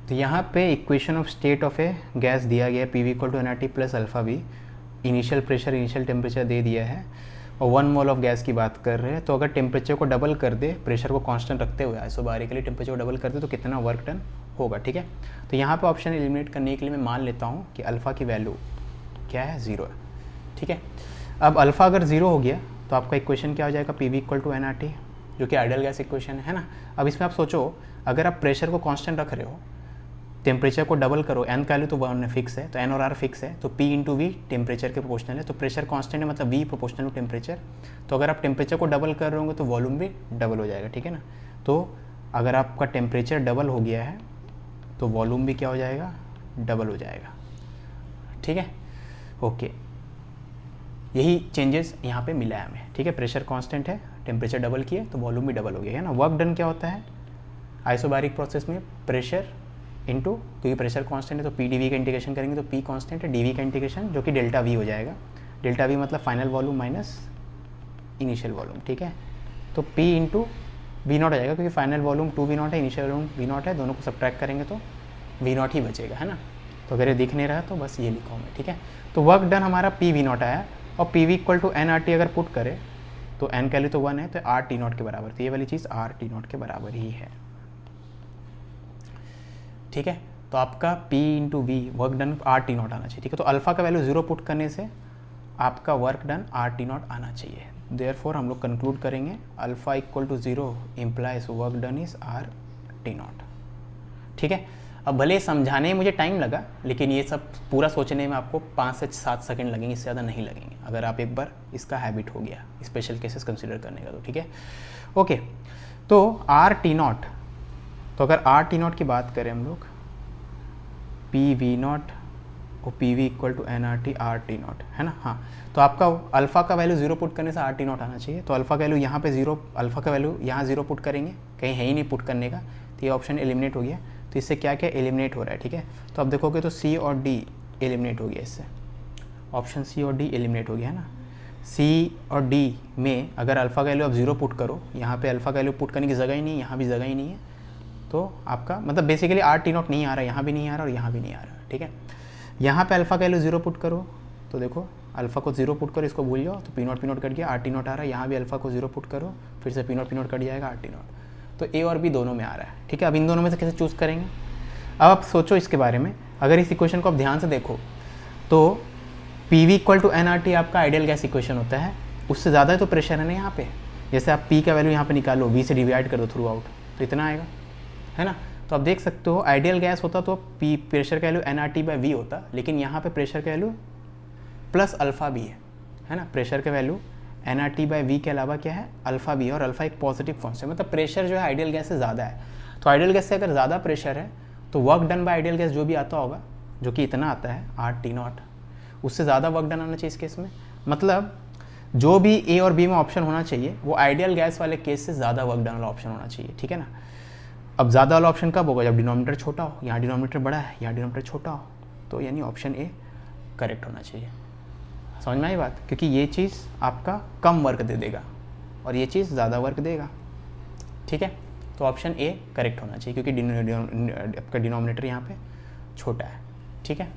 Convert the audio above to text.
तो यहाँ पे equation of state of a gas दिया गया है, P V equal to N R T plus alpha V. Initial pressure initial temperature दे दिया है और 1 मोल ऑफ गैस की बात कर रहे हैं। तो अगर टेम्परेचर को डबल कर दे, प्रेशर को कांस्टेंट रखते हुए आइसोबारिकली टेम्परेचर को डबल कर दे तो कितना वर्क डन होगा, ठीक है। तो यहाँ पे ऑप्शन एलिमिनेट करने के लिए मैं मान लेता हूँ कि अल्फ़ा की वैल्यू क्या है, 0 है, ठीक है। अब अल्फ़ा अगर 0 हो गया तो आपका इक्वेशन क्या हो जाएगा, P V equal to N R T, जो कि आइडियल गैस इक्वेशन है ना। अब इसमें आप सोचो, अगर आप प्रेशर को कांस्टेंट रख रहे हो, टेम्परेचर को डबल करो, एन का वैल्यू तो 1 फिक्स है, तो एन और आर फिक्स है, तो पी इंटू वी टेम्परेचर के प्रोपोर्शनल है, तो प्रेशर कांस्टेंट है मतलब वी प्रोपोर्शनल टू टेम्परेचर। तो अगर आप टेम्परेचर को डबल कर रहे होंगे तो वॉल्यूम भी डबल हो जाएगा, ठीक है ना। तो अगर आपका टेम्परेचर डबल हो गया है तो वॉल्यूम भी क्या हो जाएगा, डबल हो जाएगा, ठीक है। ओके, यही चेंजेस यहाँ पे मिला है हमें, ठीक है। प्रेशर कांस्टेंट है, टेम्परेचर डबल किए तो वॉल्यूम भी डबल हो गया है ना। वर्क डन क्या होता है आइसोबारिक प्रोसेस में, प्रेशर इंटू, क्योंकि प्रेशर कांस्टेंट है तो पी डी वी का इंटीग्रेशन करेंगे तो पी कांस्टेंट है, डी वी का इंटीग्रेशन जो कि डेल्टा वी हो जाएगा। डेल्टा वी मतलब final volume minus initial volume, ठीक है। तो पी इंटू वी नॉट आ जाएगा, क्योंकि फाइनल वॉल्यूम 2 वी नॉट है, इनिशियल वॉल्यूम वी नॉट है, दोनों को सब्ट्रैक्ट करेंगे तो वी नॉट ही बचेगा, है ना। तो अगर ये दिख नहीं रहा तो बस ये लिखा हूँ मैं, ठीक है। तो वर्क डन हमारा पी वी नॉट आया और P V equal to N R T अगर पुट करें तो एन का वैल्यू तो 1 है, तो आर टी नॉट के बराबर, तो ये वाली चीज़ आर टी नॉट के बराबर ही है, ठीक है। तो आपका P into V work done R T naught आना चाहिए, ठीक है। तो अल्फ़ा का वैल्यू 0 पुट करने से आपका work done R T naught आना चाहिए। देयरफॉर हम लोग कंक्लूड करेंगे alpha equal to 0 implies work done is R T naught, ठीक है। अब भले समझाने में मुझे टाइम लगा, लेकिन ये सब पूरा सोचने में आपको 5 से 7 सेकंड लगेंगे, इससे ज़्यादा नहीं लगेंगे अगर आप एक बार इसका हैबिट हो गया स्पेशल केसेस कंसिडर करने का, तो ठीक है। ओके, तो आर टी नॉट, तो अगर आर टी नॉट की बात करें हम लोग, पी वी नॉट और P V equal to N R T R T naught, है ना। हाँ, तो आपका अल्फ़ा का वैल्यू 0 पुट करने से आर टी नॉट आना चाहिए। तो अल्फ़ा का वैल्यू यहाँ पे 0, अल्फ़ा का वैल्यू यहाँ 0 पुट करेंगे, कहीं है ही नहीं पुट करने का, तो ये ऑप्शन एलिमिनेट हो गया। तो इससे क्या क्या एलिमिनेट हो रहा है, ठीक है। तो आप देखोगे तो सी और डी एलिमिनेट हो गया, इससे ऑप्शन सी और डी एलिमिनेट हो गया, है ना। सी और डी में अगर अल्फ़ा का वैल्यू आप 0 पुट करो, यहाँ पे अल्फ़ा का वैल्यू पुट करने की जगह ही नहीं है, यहाँ भी जगह ही नहीं है, तो आपका मतलब बेसिकली आर टी नॉट नहीं आ रहा, यहाँ भी नहीं आ रहा और यहाँ भी नहीं आ रहा, ठीक है। यहाँ पे अल्फ़ा का वैल्यू 0 पुट करो तो देखो अल्फ़ा को 0 पुट करो, इसको भूल जाओ तो पी नॉट कट गया, आर टी नॉट आ रहा है। यहाँ भी अल्फ़ा को 0 पुट करो, फिर से पी नॉट कट जाएगा, आर टी नॉट। तो ए और बी दोनों में आ रहा है, ठीक है। अब इन दोनों में से कैसे चूज़ करेंगे, अब आप सोचो इसके बारे में। अगर इस इक्वेशन को आप ध्यान से देखो तो P V equal to N R T आपका आइडियल गैस इक्वेशन होता है, उससे ज़्यादा तो प्रेशर है ना यहाँ पे। जैसे आप पी का वैल्यू यहाँ पे निकालो, वी से डिवाइड कर दो थ्रू आउट, तो इतना आएगा, है ना। तो आप देख सकते हो आइडियल गैस होता तो पी प्रेशर का value N R T by V होता, लेकिन यहाँ पे प्रेशर का वैल्यू प्लस अल्फ़ा भी है ना। प्रेशर का value N R T by V के अलावा क्या है, अल्फ़ा भी है, और अल्फ़ा एक पॉजिटिव कांस्टेंट, मतलब प्रेशर जो है आइडियल गैस से ज़्यादा है। तो आइडियल गैस से अगर ज़्यादा प्रेशर है तो work done by ideal gas जो भी आता होगा, जो कि इतना आता है आर टी नॉट, उससे ज़्यादा वर्क डन आना चाहिए इस केस में। मतलब जो भी ए और बी में ऑप्शन होना चाहिए वो आइडियल गैस वाले केस से ज़्यादा वर्क डन वाला ऑप्शन होना चाहिए, ठीक है ना। अब ज़्यादा वाला ऑप्शन कब होगा, जब डिनोमिनेटर छोटा हो, यहाँ डिनोमिनेटर बड़ा है, यहाँ डिनोमिनेटर छोटा हो, तो यानी ऑप्शन ए करेक्ट होना चाहिए। समझ में आई बात, क्योंकि ये चीज़ आपका कम वर्क दे देगा और ये चीज़ ज़्यादा वर्क देगा, ठीक है। तो ऑप्शन ए करेक्ट होना चाहिए, क्योंकि आपका डिनोमिनेटर यहाँ पे छोटा है, ठीक है।